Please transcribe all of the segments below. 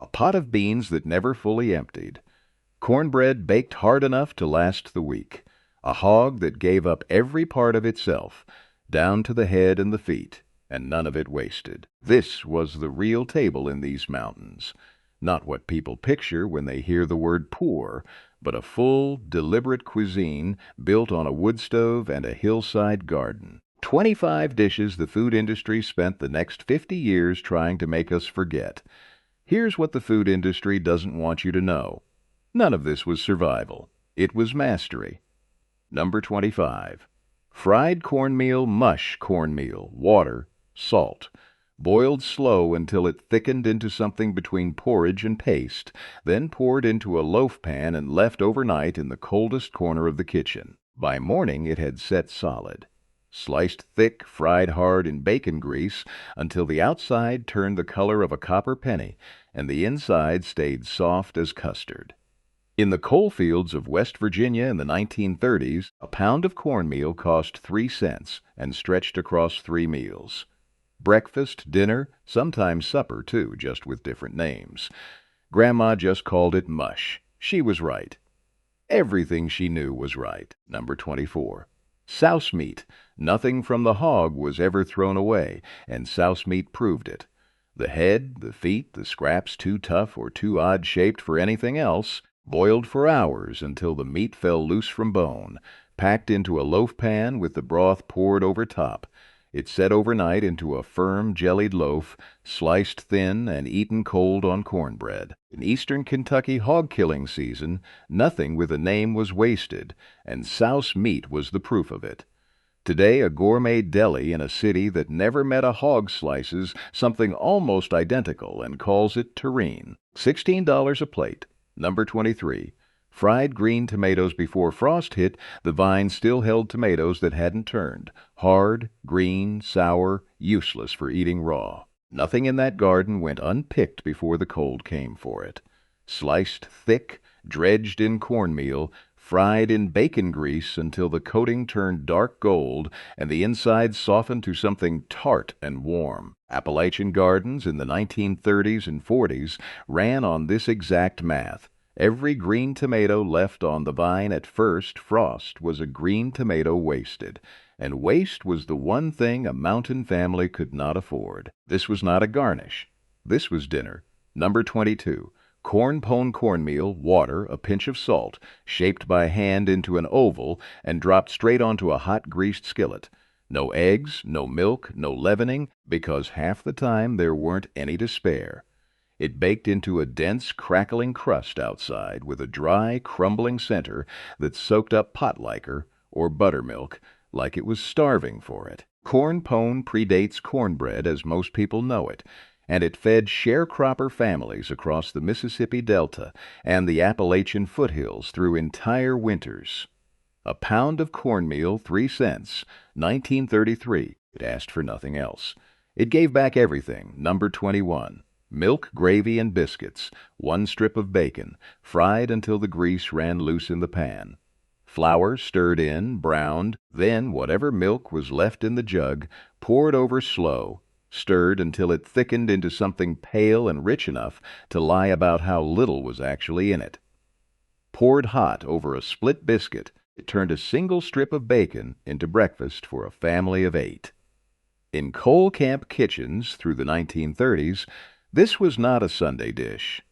a pot of beans that never fully emptied, cornbread baked hard enough to last the week, a hog that gave up every part of itself, down to the head and the feet, and none of it wasted. This was the real table in these mountains. Not what people picture when they hear the word poor, but a full, deliberate cuisine built on a wood stove and a hillside garden. 25 dishes the food industry spent the next 50 years trying to make us forget. Here's what the food industry doesn't want you to know. None of this was survival. It was mastery. Number 25. Fried cornmeal, mush cornmeal, water, salt. Boiled slow until it thickened into something between porridge and paste, then poured into a loaf pan and left overnight in the coldest corner of the kitchen. By morning it had set solid. Sliced thick, fried hard in bacon grease until the outside turned the color of a copper penny and the inside stayed soft as custard. In the coal fields of West Virginia in the 1930s, a pound of cornmeal cost 3 cents and stretched across 3 meals. Breakfast, dinner, sometimes supper, too, just with different names. Grandma just called it mush. She was right. Everything she knew was right. Number 24. Souse meat. Nothing from the hog was ever thrown away, and souse meat proved it. The head, the feet, the scraps too tough or too odd-shaped for anything else, boiled for hours until the meat fell loose from bone, packed into a loaf pan with the broth poured over top. It set overnight into a firm, jellied loaf, sliced thin and eaten cold on cornbread. In eastern Kentucky hog-killing season, nothing with a name was wasted, and souse meat was the proof of it. Today, a gourmet deli in a city that never met a hog slices something almost identical and calls it terrine. $16 a plate. Number 23. Fried green tomatoes before frost hit, the vine still held tomatoes that hadn't turned. Hard, green, sour, useless for eating raw. Nothing in that garden went unpicked before the cold came for it. Sliced thick, dredged in cornmeal, fried in bacon grease until the coating turned dark gold and the inside softened to something tart and warm. Appalachian gardens in the 1930s and 40s ran on this exact math. Every green tomato left on the vine at first frost was a green tomato wasted, and waste was the one thing a mountain family could not afford. This was not a garnish. This was dinner. Number 22. Corn-pone cornmeal, water, a pinch of salt, shaped by hand into an oval and dropped straight onto a hot greased skillet. No eggs, no milk, no leavening, because half the time there weren't any to spare. It baked into a dense, crackling crust outside with a dry, crumbling center that soaked up pot liquor, or buttermilk, like it was starving for it. Corn-pone predates cornbread as most people know it, and it fed sharecropper families across the Mississippi Delta and the Appalachian foothills through entire winters. A pound of cornmeal, 3 cents, 1933. It asked for nothing else. It gave back everything. Number 21. Milk, gravy, and biscuits, 1 strip of bacon, fried until the grease ran loose in the pan. Flour stirred in, browned, then whatever milk was left in the jug, poured over slow, stirred until it thickened into something pale and rich enough to lie about how little was actually in it. Poured hot over a split biscuit, it turned a single strip of bacon into breakfast for a family of 8. In coal camp kitchens through the 1930s, this was not a Sunday dish.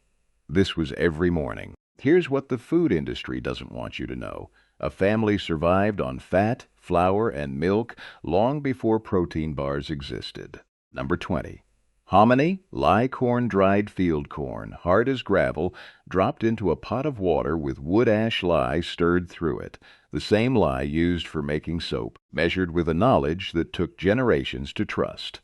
This was every morning. Here's what the food industry doesn't want you to know. A family survived on fat, flour, and milk long before protein bars existed. Number 20. Hominy, lye corn, dried field corn, hard as gravel, dropped into a pot of water with wood ash lye stirred through it, the same lye used for making soap, measured with a knowledge that took generations to trust.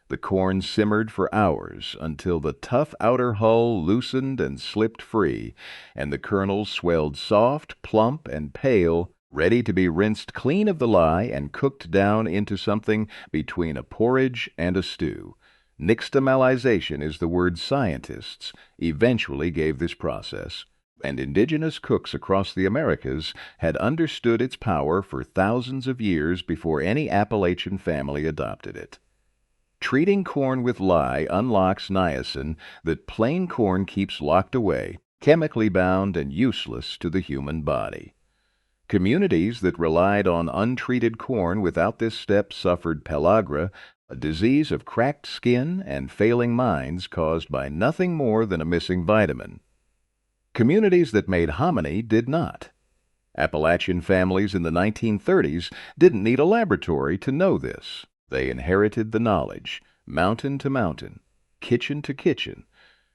The corn simmered for hours until the tough outer hull loosened and slipped free, and the kernels swelled soft, plump, and pale, ready to be rinsed clean of the lye and cooked down into something between a porridge and a stew. Nixtamalization is the word scientists eventually gave this process, and indigenous cooks across the Americas had understood its power for thousands of years before any Appalachian family adopted it. Treating corn with lye unlocks niacin that plain corn keeps locked away, chemically bound and useless to the human body. Communities that relied on untreated corn without this step suffered pellagra, a disease of cracked skin and failing minds caused by nothing more than a missing vitamin. Communities that made hominy did not. Appalachian families in the 1930s didn't need a laboratory to know this. They inherited the knowledge, mountain to mountain, kitchen to kitchen,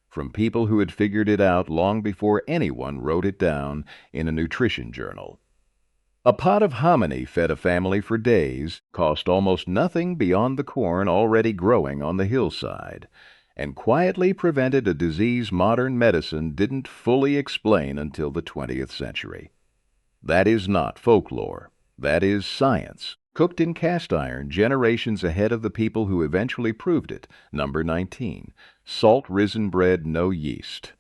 from people who had figured it out long before anyone wrote it down in a nutrition journal. A pot of hominy fed a family for days, cost almost nothing beyond the corn already growing on the hillside, and quietly prevented a disease modern medicine didn't fully explain until the 20th century. That is not folklore. That is science, cooked in cast iron generations ahead of the people who eventually proved it. Number 19. Salt-risen bread, no yeast.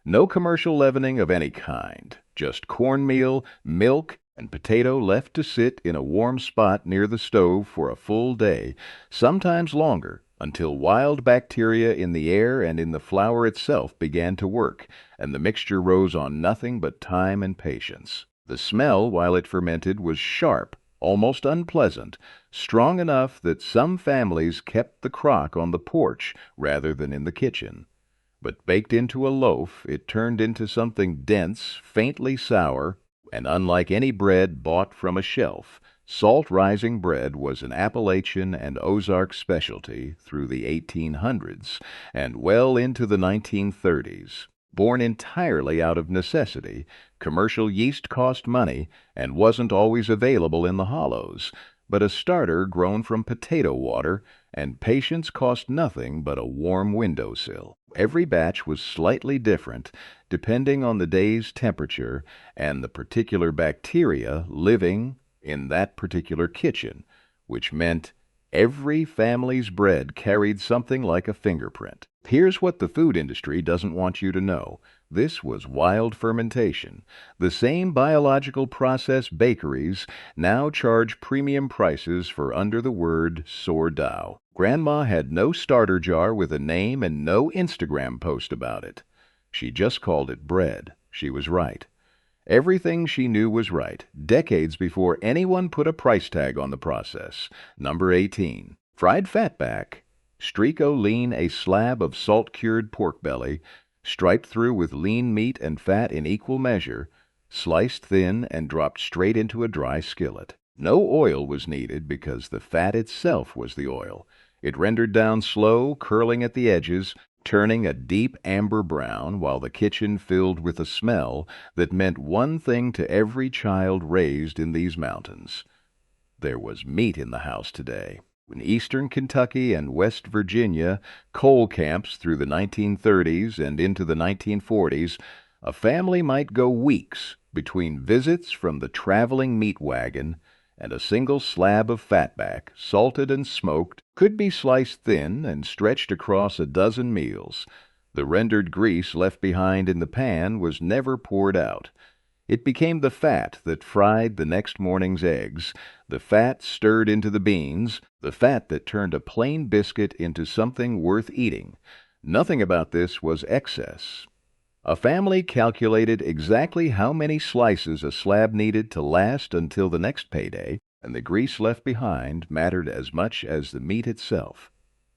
No commercial leavening of any kind. Just cornmeal, milk, and potato left to sit in a warm spot near the stove for a full day, sometimes longer, until wild bacteria in the air and in the flour itself began to work, and the mixture rose on nothing but time and patience. The smell, while it fermented, was sharp, almost unpleasant, strong enough that some families kept the crock on the porch rather than in the kitchen. But baked into a loaf, it turned into something dense, faintly sour, and unlike any bread bought from a shelf, salt-rising bread was an Appalachian and Ozark specialty through the 1800s and well into the 1930s. Born entirely out of necessity, commercial yeast cost money and wasn't always available in the hollows, but a starter grown from potato water, and patience cost nothing but a warm windowsill. Every batch was slightly different, depending on the day's temperature and the particular bacteria living in that particular kitchen, which meant every family's bread carried something like a fingerprint. Here's what the food industry doesn't want you to know. This was wild fermentation, the same biological process bakeries now charge premium prices for under the word sourdough. Grandma had no starter jar with a name and no Instagram post about it. She just called it bread. She was right. Everything she knew was right, decades before anyone put a price tag on the process. Number 18. Fried fatback. Strico lean, a slab of salt-cured pork belly, striped through with lean meat and fat in equal measure, sliced thin and dropped straight into a dry skillet. No oil was needed because the fat itself was the oil. It rendered down slow, curling at the edges, turning a deep amber brown while the kitchen filled with a smell that meant one thing to every child raised in these mountains. There was meat in the house today. In eastern Kentucky and West Virginia, coal camps through the 1930s and into the 1940s, a family might go weeks between visits from the traveling meat wagon, and a single slab of fatback, salted and smoked, could be sliced thin and stretched across a dozen meals. The rendered grease left behind in the pan was never poured out. It became the fat that fried the next morning's eggs, the fat stirred into the beans, the fat that turned a plain biscuit into something worth eating. Nothing about this was excess. A family calculated exactly how many slices a slab needed to last until the next payday, and the grease left behind mattered as much as the meat itself.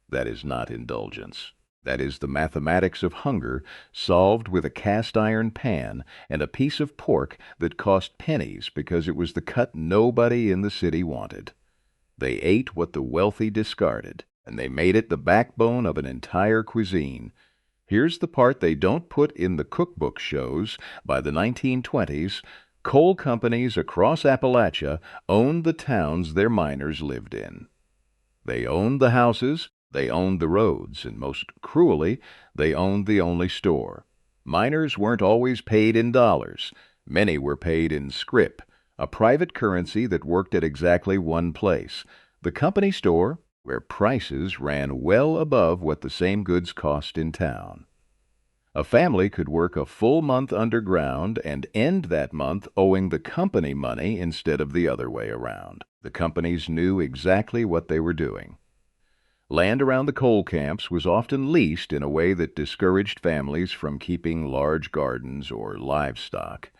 That is not indulgence. That is the mathematics of hunger solved with a cast-iron pan and a piece of pork that cost pennies because it was the cut nobody in the city wanted. They ate what the wealthy discarded, and they made it the backbone of an entire cuisine. Here's the part they don't put in the cookbook shows. By the 1920s, coal companies across Appalachia owned the towns their miners lived in. They owned the houses, they owned the roads, and most cruelly, they owned the only store. Miners weren't always paid in dollars. Many were paid in scrip, a private currency that worked at exactly one place, the company store, where prices ran well above what the same goods cost in town. A family could work a full month underground and end that month owing the company money instead of the other way around. The companies knew exactly what they were doing. Land around the coal camps was often leased in a way that discouraged families from keeping large gardens or livestock.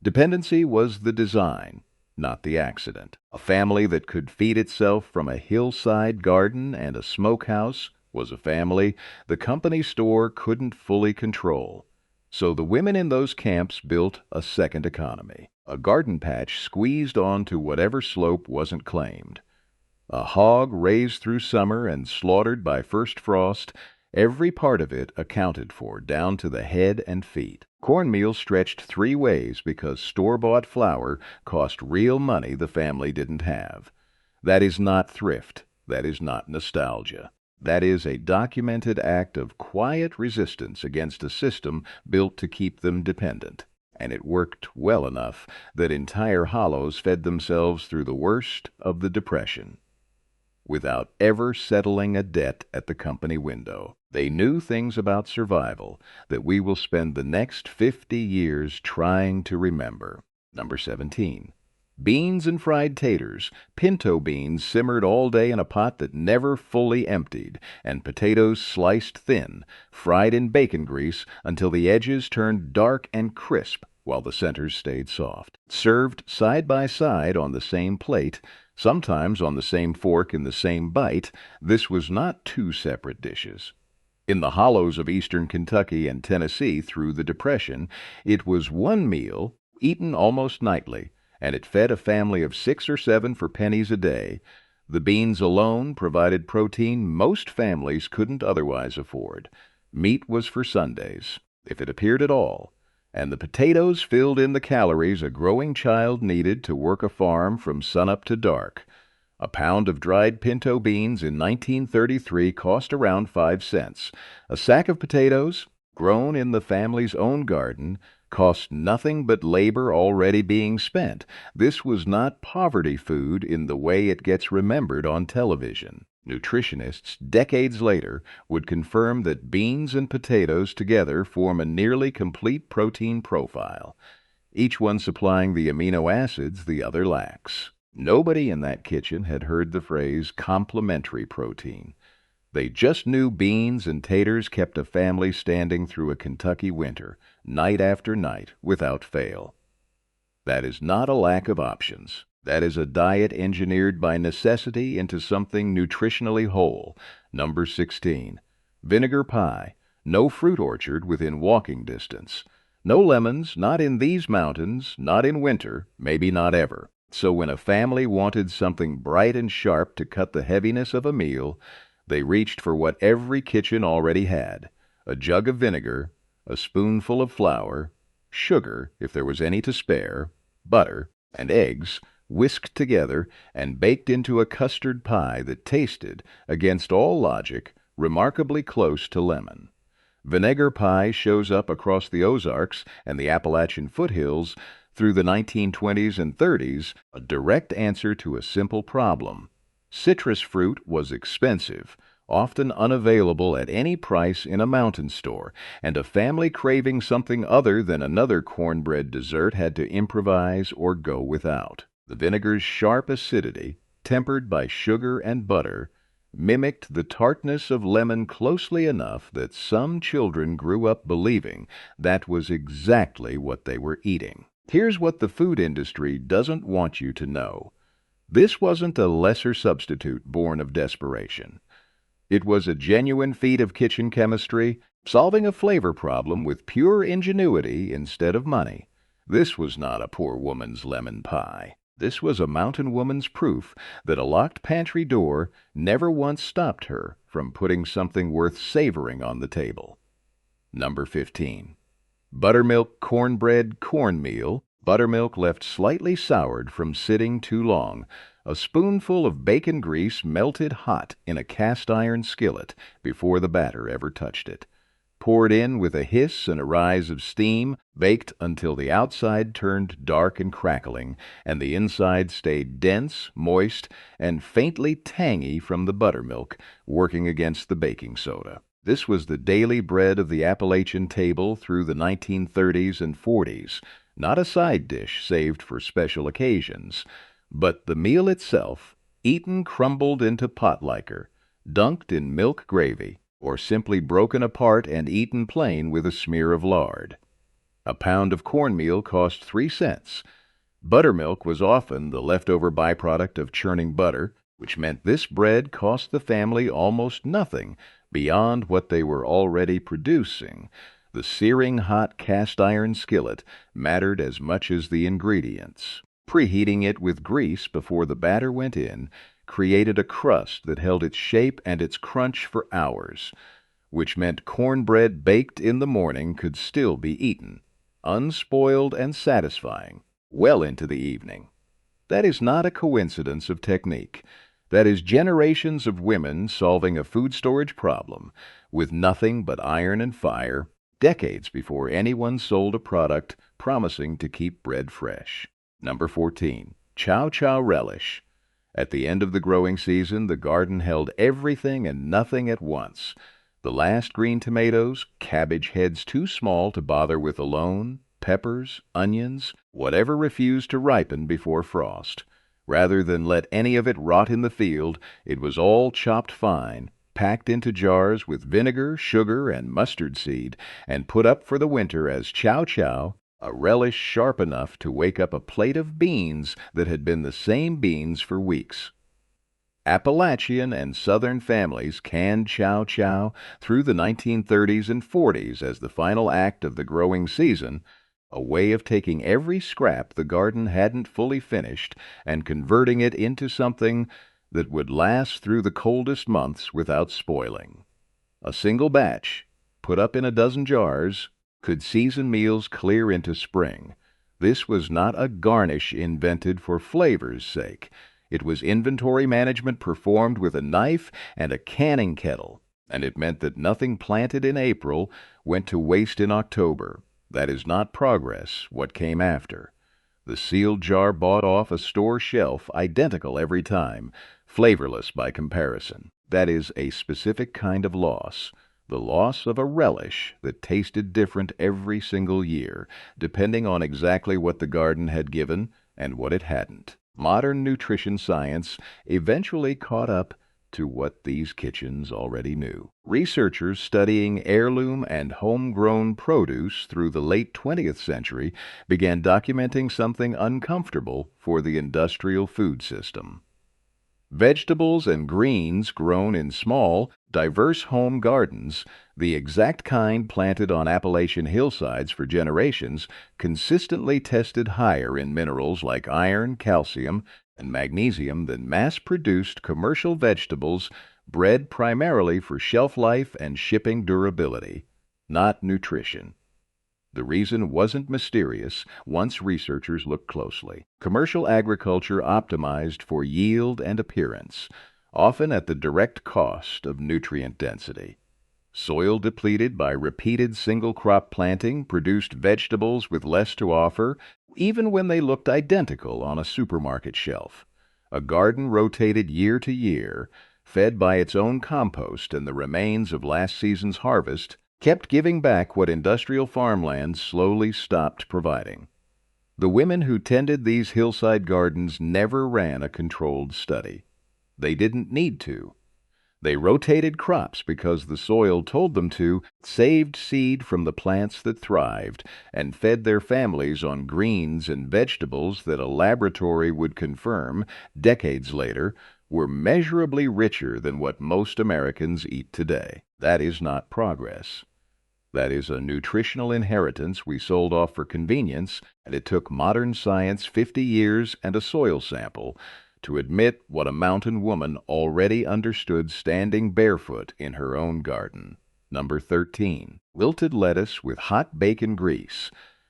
Dependency was the design, not the accident. A family that could feed itself from a hillside garden and a smokehouse was a family the company store couldn't fully control. So the women in those camps built a second economy, a garden patch squeezed onto whatever slope wasn't claimed. A hog raised through summer and slaughtered by first frost, every part of it accounted for, down to the head and feet. Cornmeal stretched 3 ways because store-bought flour cost real money the family didn't have. That is not thrift. That is not nostalgia. That is a documented act of quiet resistance against a system built to keep them dependent. And it worked well enough that entire hollows fed themselves through the worst of the Depression without ever settling a debt at the company window. They knew things about survival that we will spend the next 50 years trying to remember. Number 17. Beans and fried taters, pinto beans simmered all day in a pot that never fully emptied, and potatoes sliced thin, fried in bacon grease until the edges turned dark and crisp while the centers stayed soft. Served side by side on the same plate, sometimes on the same fork in the same bite, this was not 2 separate dishes. In the hollows of eastern Kentucky and Tennessee through the Depression, it was one meal, eaten almost nightly, and it fed a family of 6 or 7 for pennies a day. The beans alone provided protein most families couldn't otherwise afford. Meat was for Sundays, if it appeared at all, and the potatoes filled in the calories a growing child needed to work a farm from sunup to dark. A pound of dried pinto beans in 1933 cost around 5 cents. A sack of potatoes, grown in the family's own garden, cost nothing but labor already being spent. This was not poverty food in the way it gets remembered on television. Nutritionists decades later would confirm that beans and potatoes together form a nearly complete protein profile, each one supplying the amino acids the other lacks. Nobody in that kitchen had heard the phrase complementary protein. They just knew beans and taters kept a family standing through a Kentucky winter, night after night, without fail. That is not a lack of options. That is a diet engineered by necessity into something nutritionally whole. Number 16. Vinegar pie. No fruit orchard within walking distance. No lemons, not in these mountains, not in winter, maybe not ever. So when a family wanted something bright and sharp to cut the heaviness of a meal, they reached for what every kitchen already had: a jug of vinegar, a spoonful of flour, sugar, if there was any to spare, butter, and eggs, whisked together and baked into a custard pie that tasted, against all logic, remarkably close to lemon. Vinegar pie shows up across the Ozarks and the Appalachian foothills through the 1920s and 30s, a direct answer to a simple problem. Citrus fruit was expensive, often unavailable at any price in a mountain store, and a family craving something other than another cornbread dessert had to improvise or go without. The vinegar's sharp acidity, tempered by sugar and butter, mimicked the tartness of lemon closely enough that some children grew up believing that was exactly what they were eating. Here's what the food industry doesn't want you to know. This wasn't a lesser substitute born of desperation. It was a genuine feat of kitchen chemistry, solving a flavor problem with pure ingenuity instead of money. This was not a poor woman's lemon pie. This was a mountain woman's proof that a locked pantry door never once stopped her from putting something worth savoring on the table. Number 15. Buttermilk cornbread cornmeal, buttermilk left slightly soured from sitting too long, a spoonful of bacon grease melted hot in a cast-iron skillet before the batter ever touched it. Poured in with a hiss and a rise of steam, baked until the outside turned dark and crackling, and the inside stayed dense, moist, and faintly tangy from the buttermilk, working against the baking soda. This was the daily bread of the Appalachian table through the 1930s and 40s, not a side dish saved for special occasions, but the meal itself, eaten crumbled into pot liquor, dunked in milk gravy, or simply broken apart and eaten plain with a smear of lard. A pound of cornmeal cost 3 cents. Buttermilk was often the leftover byproduct of churning butter, which meant this bread cost the family almost nothing beyond what they were already producing. The searing hot cast iron skillet mattered as much as the ingredients. Preheating it with grease before the batter went in created a crust that held its shape and its crunch for hours, which meant cornbread baked in the morning could still be eaten, unspoiled and satisfying, well into the evening. That is not a coincidence of technique. That is generations of women solving a food storage problem with nothing but iron and fire, decades before anyone sold a product promising to keep bread fresh. Number 14. Chow chow relish. At the end of the growing season, the garden held everything and nothing at once. The last green tomatoes, cabbage heads too small to bother with alone, peppers, onions, whatever refused to ripen before frost. Rather than let any of it rot in the field, it was all chopped fine, packed into jars with vinegar, sugar, and mustard seed, and put up for the winter as chow chow, a relish sharp enough to wake up a plate of beans that had been the same beans for weeks. Appalachian and Southern families canned chow chow through the 1930s and 40s as the final act of the growing season, a way of taking every scrap the garden hadn't fully finished and converting it into something that would last through the coldest months without spoiling. A single batch, put up in a dozen jars, could season meals clear into spring. This was not a garnish invented for flavor's sake. It was inventory management performed with a knife and a canning kettle, and it meant that nothing planted in April went to waste in October. That is not progress, what came after. The sealed jar bought off a store shelf, identical every time, flavorless by comparison. That is a specific kind of loss. The loss of a relish that tasted different every single year, depending on exactly what the garden had given and what it hadn't. Modern nutrition science eventually caught up to what these kitchens already knew. Researchers studying heirloom and homegrown produce through the late 20th century began documenting something uncomfortable for the industrial food system. Vegetables and greens grown in small, diverse home gardens, the exact kind planted on Appalachian hillsides for generations, consistently tested higher in minerals like iron, calcium, and magnesium than mass-produced commercial vegetables bred primarily for shelf life and shipping durability, not nutrition. The reason wasn't mysterious once researchers looked closely. Commercial agriculture optimized for yield and appearance, often at the direct cost of nutrient density. Soil depleted by repeated single-crop planting produced vegetables with less to offer, even when they looked identical on a supermarket shelf. A garden rotated year to year, fed by its own compost and the remains of last season's harvest, kept giving back what industrial farmland slowly stopped providing. The women who tended these hillside gardens never ran a controlled study. They didn't need to. They rotated crops because the soil told them to, saved seed from the plants that thrived, and fed their families on greens and vegetables that a laboratory would confirm, decades later, were measurably richer than what most Americans eat today. That is not progress. That is a nutritional inheritance we sold off for convenience, and it took modern science 50 years and a soil sample to admit what a mountain woman already understood standing barefoot in her own garden. Number 13. Wilted lettuce with hot bacon grease.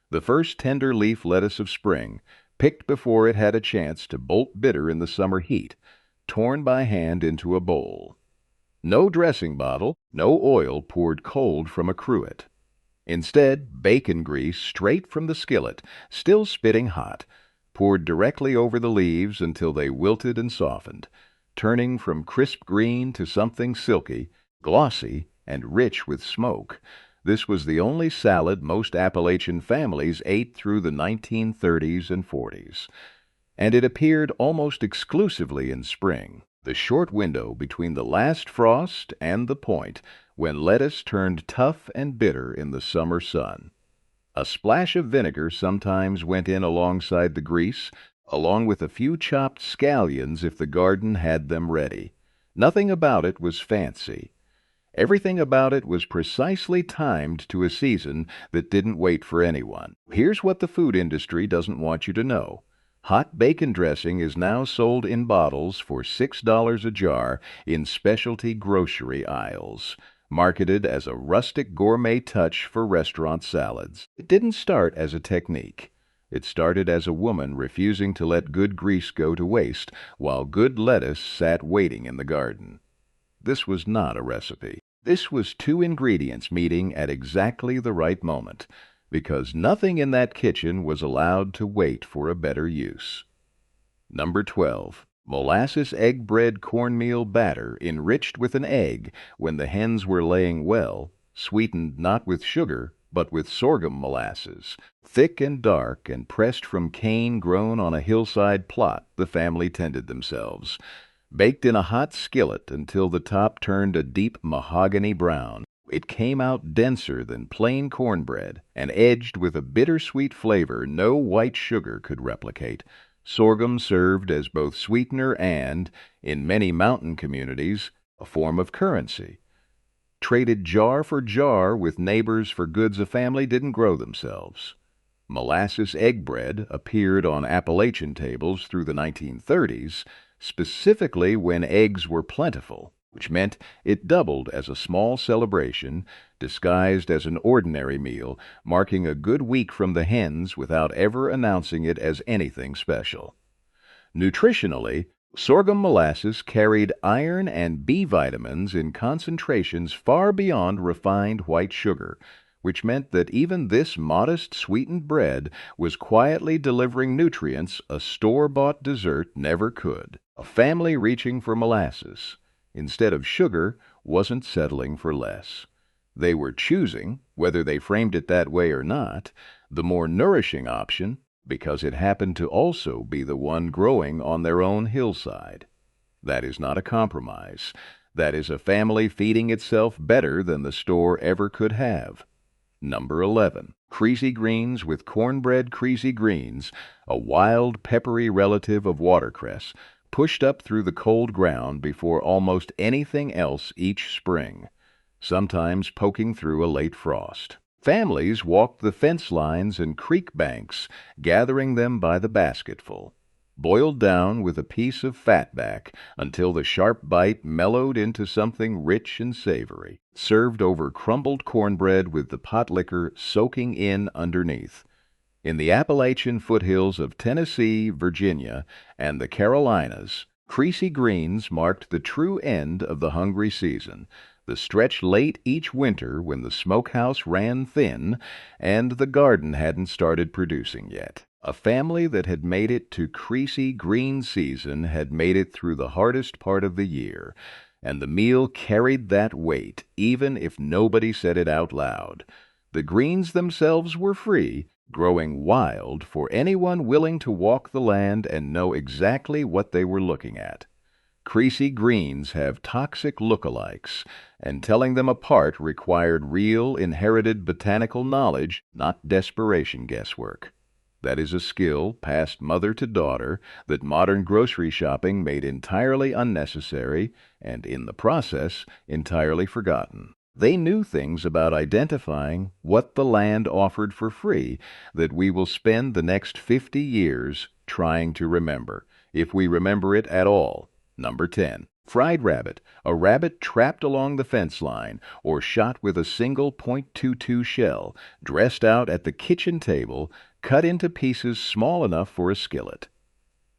The first tender leaf lettuce of spring, picked before it had a chance to bolt bitter in the summer heat, torn by hand into a bowl. No dressing bottle, no oil poured cold from a cruet. Instead, bacon grease straight from the skillet, still spitting hot, poured directly over the leaves until they wilted and softened, turning from crisp green to something silky, glossy, and rich with smoke. This was the only salad most Appalachian families ate through the 1930s and 40s, and it appeared almost exclusively in spring. the short window between the last frost and the point when lettuce turned tough and bitter in the summer sun. A splash of vinegar sometimes went in alongside the grease, along with a few chopped scallions if the garden had them ready. Nothing about it was fancy. Everything about it was precisely timed to a season that didn't wait for anyone. Here's what the food industry doesn't want you to know. Hot bacon dressing is now sold in bottles for $6 a jar in specialty grocery aisles, marketed as a rustic gourmet touch for restaurant salads. It didn't start as a technique. It started as a woman refusing to let good grease go to waste while good lettuce sat waiting in the garden. This was not a recipe. This was two ingredients meeting at exactly the right moment, because nothing in that kitchen was allowed to wait for a better use. Number 12. Molasses egg bread cornmeal batter enriched with an egg when the hens were laying well, sweetened not with sugar, but with sorghum molasses, thick and dark and pressed from cane grown on a hillside plot the family tended themselves, baked in a hot skillet until the top turned a deep mahogany brown. It came out denser than plain cornbread and edged with a bittersweet flavor no white sugar could replicate. Sorghum served as both sweetener and, in many mountain communities, a form of currency. Traded jar for jar with neighbors for goods a family didn't grow themselves. Molasses egg bread appeared on Appalachian tables through the 1930s, specifically when eggs were plentiful, which meant it doubled as a small celebration, disguised as an ordinary meal, marking a good week from the hens without ever announcing it as anything special. Nutritionally, sorghum molasses carried iron and B vitamins in concentrations far beyond refined white sugar, which meant that even this modest sweetened bread was quietly delivering nutrients a store-bought dessert never could. A family reaching for molasses, instead of sugar, wasn't settling for less. They were choosing, whether they framed it that way or not, the more nourishing option, because it happened to also be the one growing on their own hillside. That is not a compromise. That is a family feeding itself better than the store ever could have. Number 11. Creasy greens with cornbread creasy greens, a wild, peppery relative of watercress, pushed up through the cold ground before almost anything else each spring, sometimes poking through a late frost. Families walked the fence lines and creek banks, gathering them by the basketful, boiled down with a piece of fatback until the sharp bite mellowed into something rich and savory, served over crumbled cornbread with the pot liquor soaking in underneath. In the Appalachian foothills of Tennessee, Virginia, and the Carolinas, creasy greens marked the true end of the hungry season, the stretch late each winter when the smokehouse ran thin and the garden hadn't started producing yet. A family that had made it to creasy green season had made it through the hardest part of the year, and the meal carried that weight, even if nobody said it out loud. The greens themselves were free, growing wild for anyone willing to walk the land and know exactly what they were looking at. Creasy greens have toxic lookalikes, and telling them apart required real, inherited botanical knowledge, not desperation guesswork. That is a skill passed mother to daughter that modern grocery shopping made entirely unnecessary and, in the process, entirely forgotten. They knew things about identifying what the land offered for free that we will spend the next 50 years trying to remember, if we remember it at all. Number 10. Fried rabbit, a rabbit trapped along the fence line or shot with a single .22 shell, dressed out at the kitchen table, cut into pieces small enough for a skillet.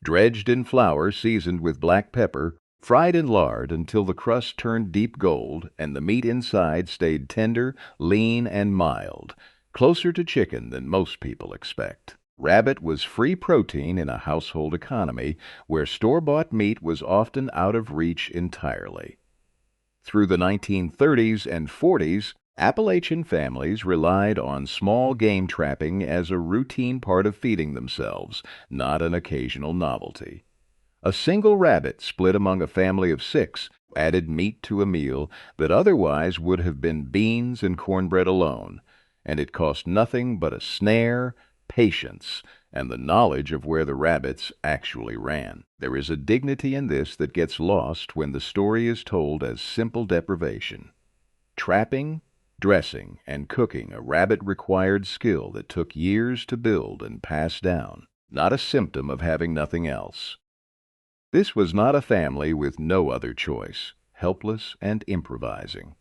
Dredged in flour seasoned with black pepper, fried in lard until the crust turned deep gold and the meat inside stayed tender, lean, and mild, closer to chicken than most people expect. Rabbit was free protein in a household economy where store-bought meat was often out of reach entirely. Through the 1930s and 40s, Appalachian families relied on small game trapping as a routine part of feeding themselves, not an occasional novelty. A single rabbit split among a family of 6 added meat to a meal that otherwise would have been beans and cornbread alone, and it cost nothing but a snare, patience, and the knowledge of where the rabbits actually ran. There is a dignity in this that gets lost when the story is told as simple deprivation. Trapping, dressing, and cooking a rabbit required skill that took years to build and pass down, not a symptom of having nothing else. This was not a family with no other choice, helpless and improvising.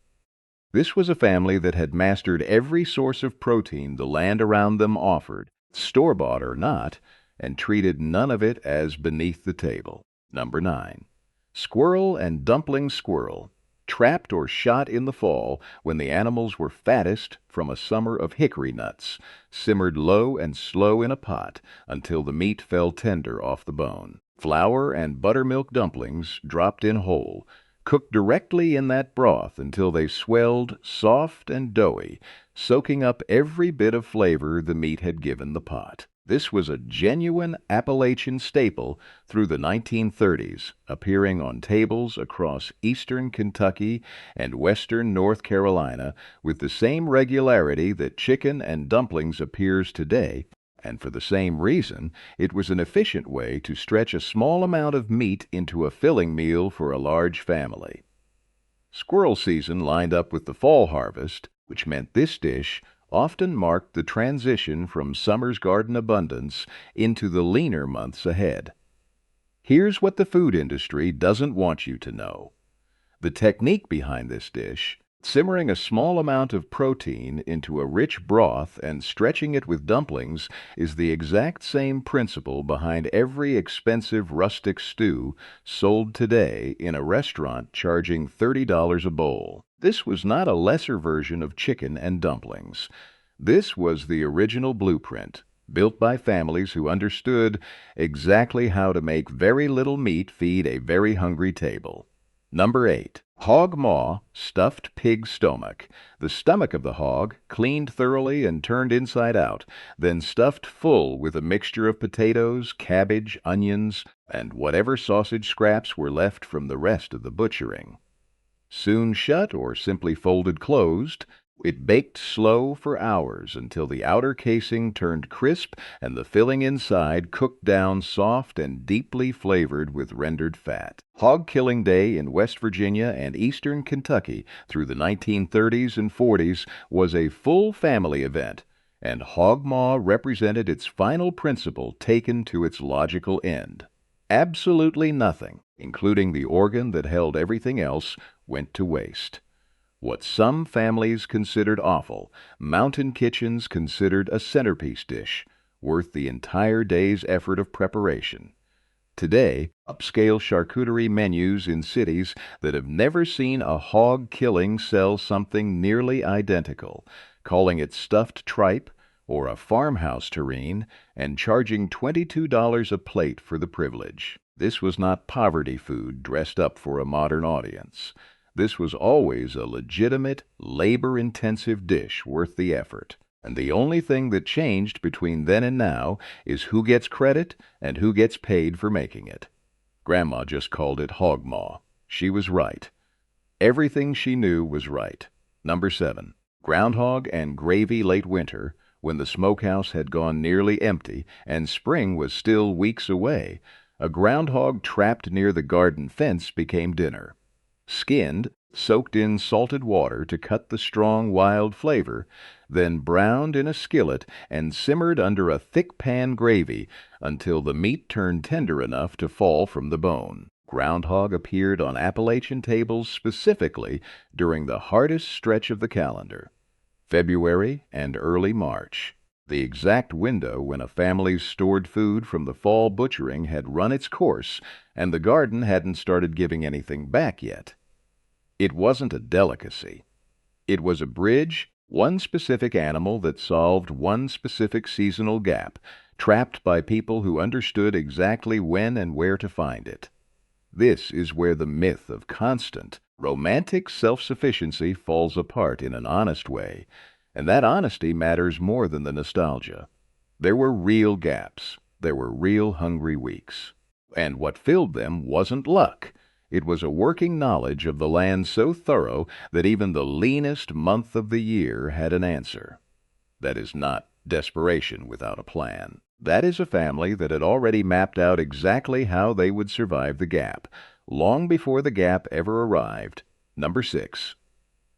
This was a family that had mastered every source of protein the land around them offered, store-bought or not, and treated none of it as beneath the table. Number 9. Squirrel and dumpling squirrel, trapped or shot in the fall when the animals were fattest from a summer of hickory nuts, simmered low and slow in a pot until the meat fell tender off the bone. Flour and buttermilk dumplings dropped in whole, cooked directly in that broth until they swelled soft and doughy, soaking up every bit of flavor the meat had given the pot. This was a genuine Appalachian staple through the 1930s, appearing on tables across eastern Kentucky and western North Carolina with the same regularity that chicken and dumplings appears today, and for the same reason, it was an efficient way to stretch a small amount of meat into a filling meal for a large family. Squirrel season lined up with the fall harvest, which meant this dish often marked the transition from summer's garden abundance into the leaner months ahead. Here's what the food industry doesn't want you to know. The technique behind this dish, simmering a small amount of protein into a rich broth and stretching it with dumplings, is the exact same principle behind every expensive rustic stew sold today in a restaurant charging $30 a bowl. This was not a lesser version of chicken and dumplings. This was the original blueprint, built by families who understood exactly how to make very little meat feed a very hungry table. Number 8. Hog maw, stuffed pig stomach. The stomach of the hog, cleaned thoroughly and turned inside out, then stuffed full with a mixture of potatoes, cabbage, onions, and whatever sausage scraps were left from the rest of the butchering. Soon shut or simply folded closed, it baked slow for hours until the outer casing turned crisp and the filling inside cooked down soft and deeply flavored with rendered fat. Hog killing day in West Virginia and eastern Kentucky through the 1930s and 40s was a full family event, and hog maw represented its final principle taken to its logical end. Absolutely nothing, including the organ that held everything else, went to waste. What some families considered offal, mountain kitchens considered a centerpiece dish, worth the entire day's effort of preparation. Today, upscale charcuterie menus in cities that have never seen a hog killing sell something nearly identical, calling it stuffed tripe or a farmhouse terrine, and charging $22 a plate for the privilege. This was not poverty food dressed up for a modern audience. This was always a legitimate, labor-intensive dish worth the effort. And the only thing that changed between then and now is who gets credit and who gets paid for making it. Grandma just called it hog maw. She was right. Everything she knew was right. Number 7. Groundhog and gravy late winter, when the smokehouse had gone nearly empty and spring was still weeks away. A groundhog trapped near the garden fence became dinner. Skinned, soaked in salted water to cut the strong wild flavor, then browned in a skillet and simmered under a thick pan gravy until the meat turned tender enough to fall from the bone. Groundhog appeared on Appalachian tables specifically during the hardest stretch of the calendar, February and early March, the exact window when a family's stored food from the fall butchering had run its course and the garden hadn't started giving anything back yet. It wasn't a delicacy. It was a bridge, one specific animal that solved one specific seasonal gap, trapped by people who understood exactly when and where to find it. This is where the myth of constant, romantic self-sufficiency falls apart in an honest way, and that honesty matters more than the nostalgia. There were real gaps. There were real hungry weeks. And what filled them wasn't luck. It was a working knowledge of the land so thorough that even the leanest month of the year had an answer. That is not desperation without a plan. That is a family that had already mapped out exactly how they would survive the gap, long before the gap ever arrived. Number 6.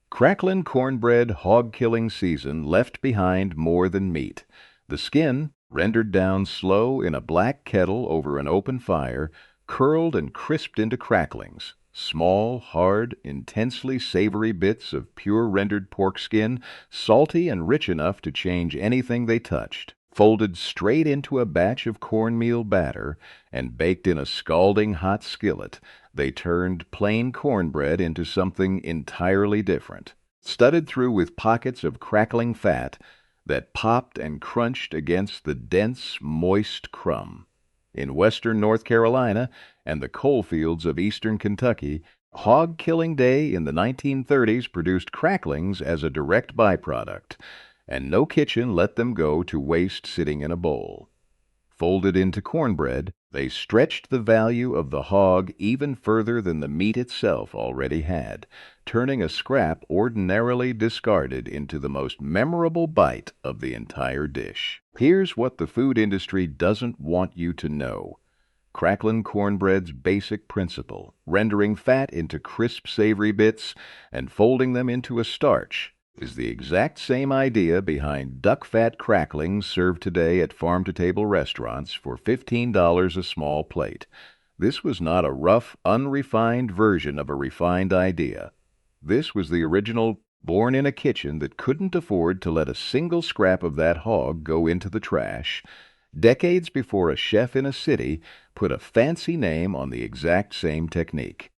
Cracklin' cornbread hog-killing season left behind more than meat. The skin, rendered down slow in a black kettle over an open fire, curled and crisped into cracklings, small, hard, intensely savory bits of pure rendered pork skin, salty and rich enough to change anything they touched, folded straight into a batch of cornmeal batter and baked in a scalding hot skillet. They turned plain cornbread into something entirely different, studded through with pockets of crackling fat that popped and crunched against the dense, moist crumb. In western North Carolina and the coal fields of eastern Kentucky, hog-killing day in the 1930s produced cracklings as a direct byproduct, and no kitchen let them go to waste sitting in a bowl. Folded into cornbread, they stretched the value of the hog even further than the meat itself already had, turning a scrap ordinarily discarded into the most memorable bite of the entire dish. Here's what the food industry doesn't want you to know. Cracklin' cornbread's basic principle, rendering fat into crisp, savory bits and folding them into a starch, is the exact same idea behind duck fat cracklings served today at farm-to-table restaurants for $15 a small plate. This was not a rough, unrefined version of a refined idea. This was the original, born in a kitchen that couldn't afford to let a single scrap of that hog go into the trash, decades before a chef in a city put a fancy name on the exact same technique.